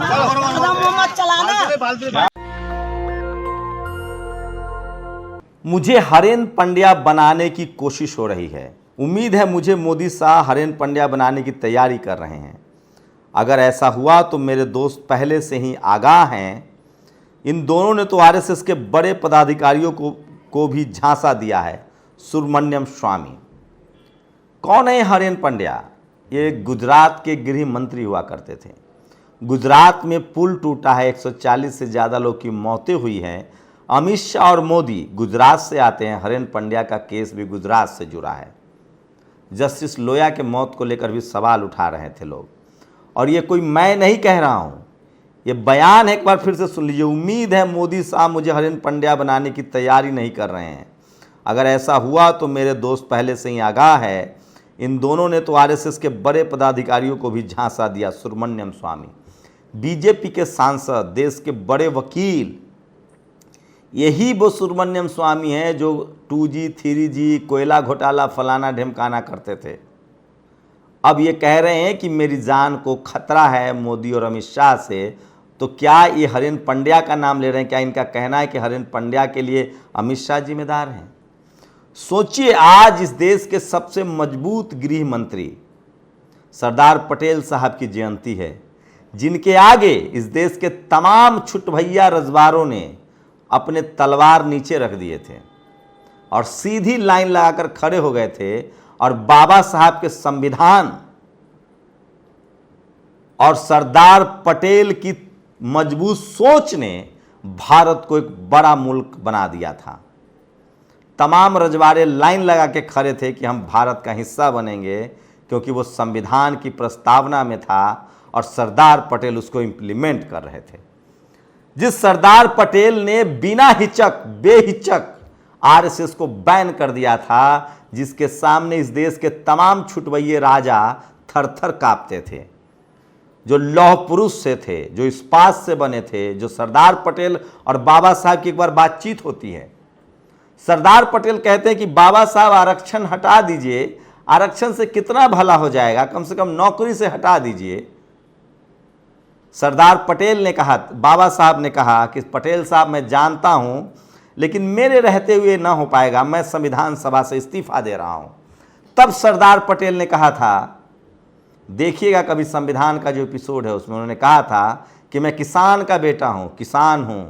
मोहम्मद चलाना। मुझे हरेन पंड्या बनाने की कोशिश हो रही है। उम्मीद है मुझे मोदी शाह हरेन पंड्या बनाने की तैयारी कर रहे हैं। अगर ऐसा हुआ तो मेरे दोस्त पहले से ही आगाह हैं। इन दोनों ने तो आरएसएस के बड़े पदाधिकारियों को भी झांसा दिया है। सुब्रमण्यम स्वामी कौन है हरेन पंड्या? ये गुजरात के गृह मंत्री हुआ करते थे। गुजरात में पुल टूटा है, 140 से ज़्यादा लोग की मौतें हुई हैं। अमित शाह और मोदी गुजरात से आते हैं। हरेन पंड्या का केस भी गुजरात से जुड़ा है। जस्टिस लोया के मौत को लेकर भी सवाल उठा रहे थे लोग। और ये कोई मैं नहीं कह रहा हूँ, ये बयान एक बार फिर से सुन लीजिए। उम्मीद है मोदी साहब मुझे हरेन पंड्या बनाने की तैयारी नहीं कर रहे हैं। अगर ऐसा हुआ तो मेरे दोस्त पहले से ही आगाह है। इन दोनों ने तो आरएसएस के बड़े पदाधिकारियों को भी झांसा दिया। सुब्रमण्यम स्वामी बीजेपी के सांसद, देश के बड़े वकील, यही वो सुब्रमण्यम स्वामी हैं जो 2G 3G कोयला घोटाला फलाना ढिमकाना करते थे। अब ये कह रहे हैं कि मेरी जान को खतरा है मोदी और अमित शाह से। तो क्या ये हरेन पंड्या का नाम ले रहे हैं? क्या इनका कहना है कि हरेन पंड्या के लिए अमित शाह जिम्मेदार हैं? सोचिए, आज इस देश के सबसे मजबूत गृह मंत्री सरदार पटेल साहब की जयंती है, जिनके आगे इस देश के तमाम छुटभैया रजवारों ने अपने तलवार नीचे रख दिए थे और सीधी लाइन लगाकर खड़े हो गए थे। और बाबा साहब के संविधान और सरदार पटेल की मजबूत सोच ने भारत को एक बड़ा मुल्क बना दिया था। तमाम रजवाड़े लाइन लगा के खड़े थे कि हम भारत का हिस्सा बनेंगे, क्योंकि वो संविधान की प्रस्तावना में था और सरदार पटेल उसको इम्प्लीमेंट कर रहे थे। जिस सरदार पटेल ने बिना हिचक बेहिचक आरएसएस को बैन कर दिया था, जिसके सामने इस देश के तमाम छुटभैये राजा थर-थर कांपते थे, जो लौह पुरुष से थे, जो इस्पात से बने थे, जो सरदार पटेल और बाबा साहब की एक बार बातचीत होती है। सरदार पटेल कहते हैं कि बाबा साहब आरक्षण हटा दीजिए, आरक्षण से कितना भला हो जाएगा, कम से कम नौकरी से हटा दीजिए। सरदार पटेल ने कहा, बाबा साहब ने कहा कि पटेल साहब मैं जानता हूं, लेकिन मेरे रहते हुए ना हो पाएगा, मैं संविधान सभा से इस्तीफा दे रहा हूं। तब सरदार पटेल ने कहा था, देखिएगा कभी संविधान का जो एपिसोड है उसमें उन्होंने कहा था कि मैं किसान का बेटा हूं, किसान हूं,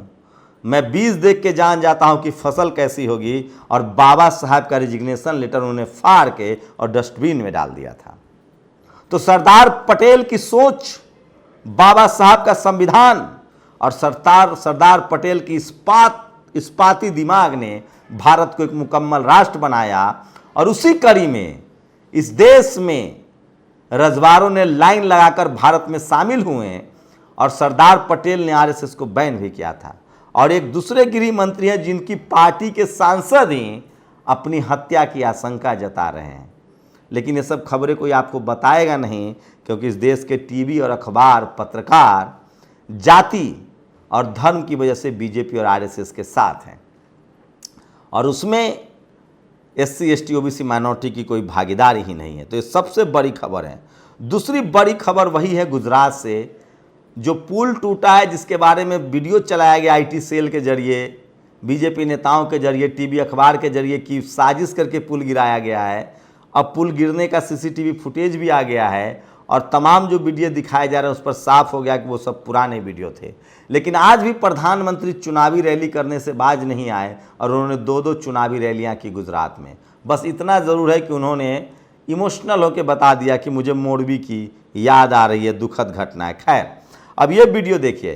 मैं बीज देख के जान जाता हूं कि फसल कैसी होगी। और बाबा साहब का रिजिग्नेशन लेटर उन्होंने फाड़ के और डस्टबिन में डाल दिया था। तो सरदार पटेल की सोच, बाबा साहब का संविधान और सरदार पटेल की इस्पाती दिमाग ने भारत को एक मुकम्मल राष्ट्र बनाया। और उसी कड़ी में इस देश में रजवाड़ों ने लाइन लगाकर भारत में शामिल हुए और सरदार पटेल ने आरएसएस को बैन भी किया था। और एक दूसरे गृह मंत्री हैं जिनकी पार्टी के सांसद ही अपनी हत्या की आशंका जता रहे हैं। लेकिन ये सब खबरें कोई आपको बताएगा नहीं, क्योंकि इस देश के टीवी और अखबार पत्रकार जाति और धर्म की वजह से बीजेपी और आरएसएस के साथ हैं और उसमें SC ST OBC माइनॉरिटी की कोई भागीदारी ही नहीं है। तो ये सबसे बड़ी खबर है। दूसरी बड़ी खबर वही है गुजरात से, जो पुल टूटा है, जिसके बारे में वीडियो चलाया गया IT सेल के जरिए, बीजेपी नेताओं के जरिए, टीवी अखबार के जरिए कि साजिश करके पुल गिराया गया है। अब पुल गिरने का CCTV फुटेज भी आ गया है और तमाम जो वीडियो दिखाए जा रहे हैं उस पर साफ हो गया कि वो सब पुराने वीडियो थे। लेकिन आज भी प्रधानमंत्री चुनावी रैली करने से बाज नहीं आए और उन्होंने 2-2 चुनावी रैलियां की गुजरात में। बस इतना ज़रूर है कि उन्होंने इमोशनल होकर बता दिया कि मुझे मोरबी की याद आ रही है, दुखद घटना है। खैर, अब ये वीडियो देखिए।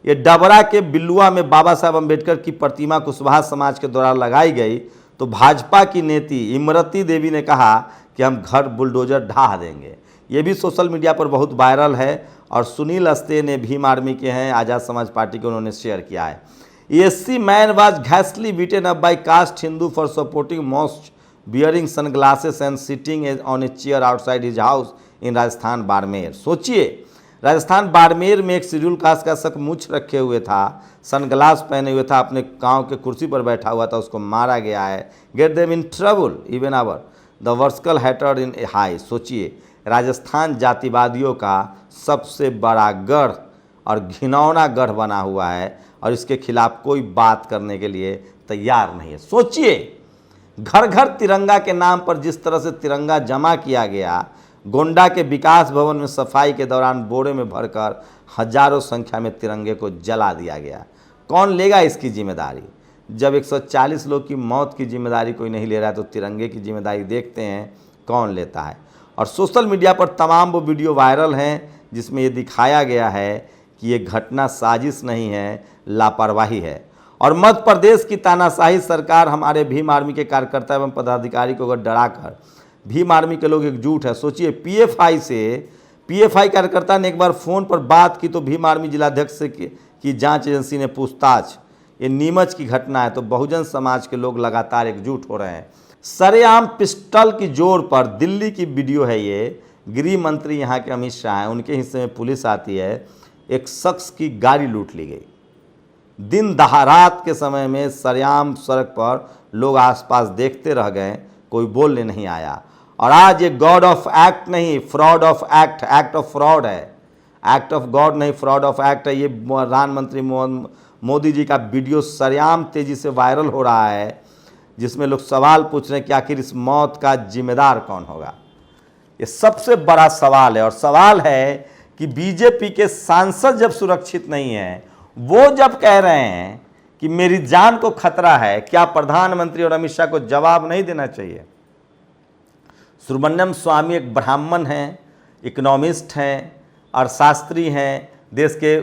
ये डबरा के बिल्लुआ में बाबा साहब अम्बेडकर की प्रतिमा कुशवाहा समाज के द्वारा लगाई गई तो भाजपा की नेत्री इमरती देवी ने कहा कि हम घर बुलडोजर ढा देंगे। ये भी सोशल मीडिया पर बहुत वायरल है और सुनील अस्ते ने भीम आर्मी के हैं, आज़ाद समाज पार्टी के, उन्होंने शेयर किया है। SC man was ghastly beaten up by caste Hindu for supporting mosque, wearing sunglasses and sitting on a chair outside his house in Rajasthan Barmer. सोचिए, राजस्थान बाड़मेर में एक शेड्यूल कास्ट का शख्स मूछ रखे हुए था, सनग्लास पहने हुए था, अपने गांव के कुर्सी पर बैठा हुआ था, उसको मारा गया है। Get them in trouble even our the vertical hater in a high. सोचिए, राजस्थान जातिवादियों का सबसे बड़ा गढ़ और घिनौना गढ़ बना हुआ है और इसके खिलाफ कोई बात करने के लिए तैयार नहीं है। सोचिए, घर घर तिरंगा के नाम पर जिस तरह से तिरंगा जमा किया गया, गोंडा के विकास भवन में सफाई के दौरान बोरे में भरकर हजारों संख्या में तिरंगे को जला दिया गया। कौन लेगा इसकी जिम्मेदारी? जब 140 लोग की मौत की जिम्मेदारी कोई नहीं ले रहा है तो तिरंगे की जिम्मेदारी देखते हैं कौन लेता है। और सोशल मीडिया पर तमाम वो वीडियो वायरल हैं जिसमें ये दिखाया गया है कि ये घटना साजिश नहीं है, लापरवाही है। और मध्य प्रदेश की तानाशाही सरकार हमारे भीम आर्मी के कार्यकर्ता एवं पदाधिकारी को अगर डराकर, भीम आर्मी के लोग एकजुट है। सोचिए, पीएफआई कार्यकर्ता ने एक बार फ़ोन पर बात की तो भीम आर्मी जिलाध्यक्ष से की जांच एजेंसी ने पूछताछ। ये नीमच की घटना है तो बहुजन समाज के लोग लगातार एकजुट हो रहे हैं। सरेआम पिस्टल की जोर पर दिल्ली की वीडियो है ये। गृह मंत्री यहाँ के अमित शाह हैं, उनके हिस्से में पुलिस आती है। एक शख्स की गाड़ी लूट ली गई। दिन दहारात के समय में सरेआम सड़क पर लोग आसपास देखते रह गए, कोई बोलने नहीं आया। और आज ये गॉड ऑफ एक्ट नहीं, fraud of act, act of fraud है। एक्ट ऑफ गॉड नहीं, फ्रॉड ऑफ एक्ट है। ये प्रधानमंत्री मोदी जी का वीडियो सरेआम तेजी से वायरल हो रहा है, जिसमें लोग सवाल पूछ रहे हैं कि आखिर इस मौत का जिम्मेदार कौन होगा। ये सबसे बड़ा सवाल है। और सवाल है कि बीजेपी के सांसद जब सुरक्षित नहीं है, वो जब कह रहे हैं कि मेरी जान को खतरा है, क्या प्रधानमंत्री और अमित शाह को जवाब नहीं देना चाहिए? सुब्रमण्यम स्वामी एक ब्राह्मण हैं, इकोनॉमिस्ट हैं, अर्थशास्त्री हैं, देश के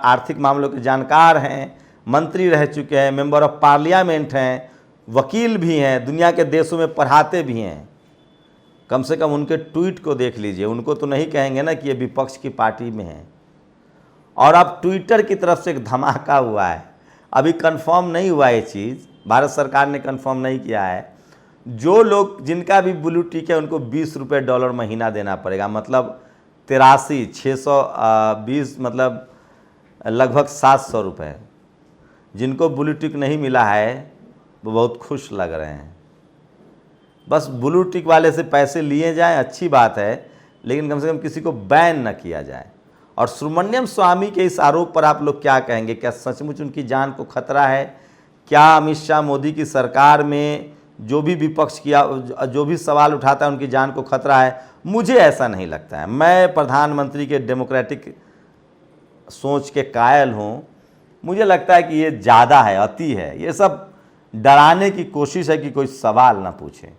आर्थिक मामलों के जानकार हैं, मंत्री रह चुके हैं, मेंबर ऑफ पार्लियामेंट हैं, वकील भी हैं, दुनिया के देशों में पढ़ाते भी हैं। कम से कम उनके ट्वीट को देख लीजिए। उनको तो नहीं कहेंगे ना कि ये विपक्ष की पार्टी में है। और अब ट्विटर की तरफ से एक धमाका हुआ है, अभी कंफर्म नहीं हुआ ये चीज़, भारत सरकार ने कंफर्म नहीं किया है। जो लोग जिनका भी ब्लू टिक है उनको $20 महीना देना पड़ेगा, मतलब 83,620, मतलब लगभग 700 रुपये। जिनको ब्लू टिक नहीं मिला है वो बहुत खुश लग रहे हैं। बस ब्लू टिक वाले से पैसे लिए जाएं, अच्छी बात है, लेकिन कम से कम किसी को बैन न किया जाए। और सुब्रमण्यम स्वामी के इस आरोप पर आप लोग क्या कहेंगे? क्या सचमुच उनकी जान को खतरा है? क्या अमित शाह मोदी की सरकार में जो भी विपक्ष किया, जो भी सवाल उठाता है, उनकी जान को खतरा है? मुझे ऐसा नहीं लगता है। मैं प्रधानमंत्री के डेमोक्रेटिक सोच के कायल हूँ। मुझे लगता है कि ये ज़्यादा है, अति है। ये सब डराने की कोशिश है कि कोई सवाल ना पूछे।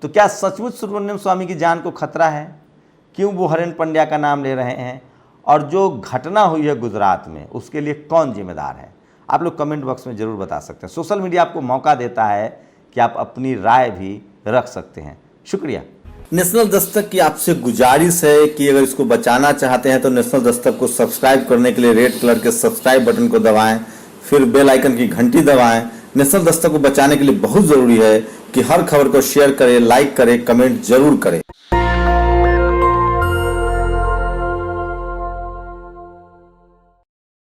तो क्या सचमुच सुब्रमण्यम स्वामी की जान को खतरा है? क्यों वो हरेंद्र पंड्या का नाम ले रहे हैं? और जो घटना हुई है गुजरात में, उसके लिए कौन जिम्मेदार है? आप लोग कमेंट बॉक्स में ज़रूर बता सकते हैं। सोशल मीडिया आपको मौका देता है कि आप अपनी राय भी रख सकते हैं। शुक्रिया। नेशनल दस्तक की आपसे गुजारिश है कि अगर इसको बचाना चाहते हैं तो नेशनल दस्तक को सब्सक्राइब करने के लिए रेड कलर के सब्सक्राइब बटन को दबाएं, फिर बेल आइकन की घंटी दबाएं। नेशनल दस्तक को बचाने के लिए बहुत ज़रूरी है कि हर खबर को शेयर करें, लाइक करें, कमेंट जरूर करें।